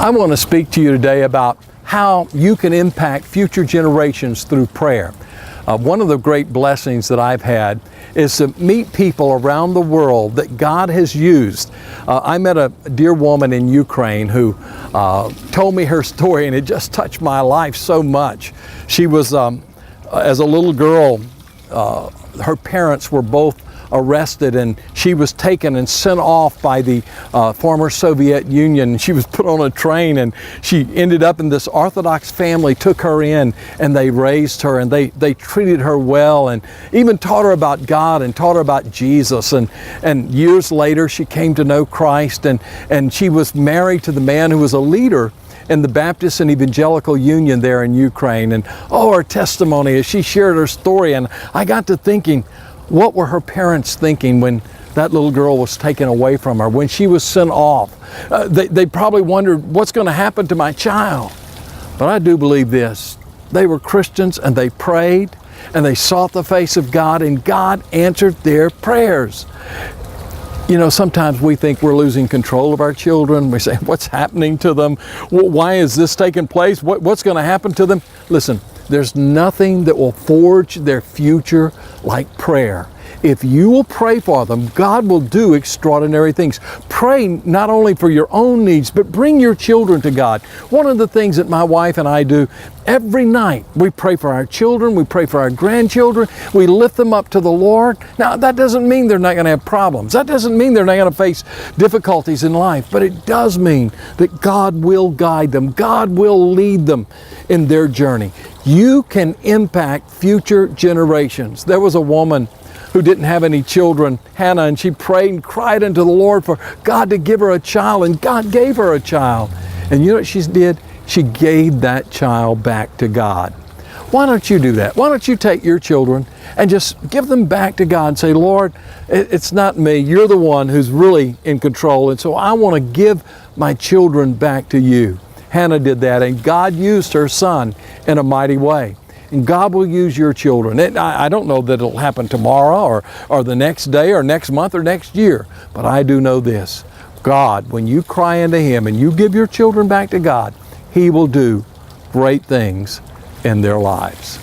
I want to speak to you today about how you can impact future generations through prayer. One of the great blessings that I've had is to meet people around the world that God has used. I met a dear woman in Ukraine who told me her story, and it just touched my life so much. She was, as a little girl, her parents were both arrested, and she was taken and sent off by the former Soviet Union. She was put on a train, and she ended up in this Orthodox family, took her in, and they raised her, and they treated her well, and even taught her about God and taught her about Jesus. And years later, she came to know Christ, and she was married to the man who was a leader in the Baptist and Evangelical Union there in Ukraine. And her testimony as she shared her story, and I got to thinking, what were her parents thinking when that little girl was taken away from her, when she was sent off? They probably wondered, what's going to happen to my child? But I do believe this. They were Christians, and they prayed, and they sought the face of God, and God answered their prayers. You know, sometimes we think we're losing control of our children. We say, what's happening to them? Why is this taking place? What's going to happen to them? Listen, there's nothing that will forge their future like prayer. If you will pray for them, God will do extraordinary things. Pray not only for your own needs, but bring your children to God. One of the things that my wife and I do every night, we pray for our children, we pray for our grandchildren, we lift them up to the Lord. Now, that doesn't mean they're not going to have problems. That doesn't mean they're not going to face difficulties in life, but it does mean that God will guide them. God will lead them in their journey. You can impact future generations. There was a woman who didn't have any children, Hannah, and she prayed and cried unto the Lord for God to give her a child, and God gave her a child. And you know what she did? She gave that child back to God. Why don't you do that? Why don't you take your children and just give them back to God and say, Lord, it's not me. You're the one who's really in control, and so I want to give my children back to you. Hannah did that, and God used her son in a mighty way. And God will use your children. I don't know that it'll happen tomorrow or the next day or next month or next year, but I do know this. God, when you cry unto Him and you give your children back to God, He will do great things in their lives.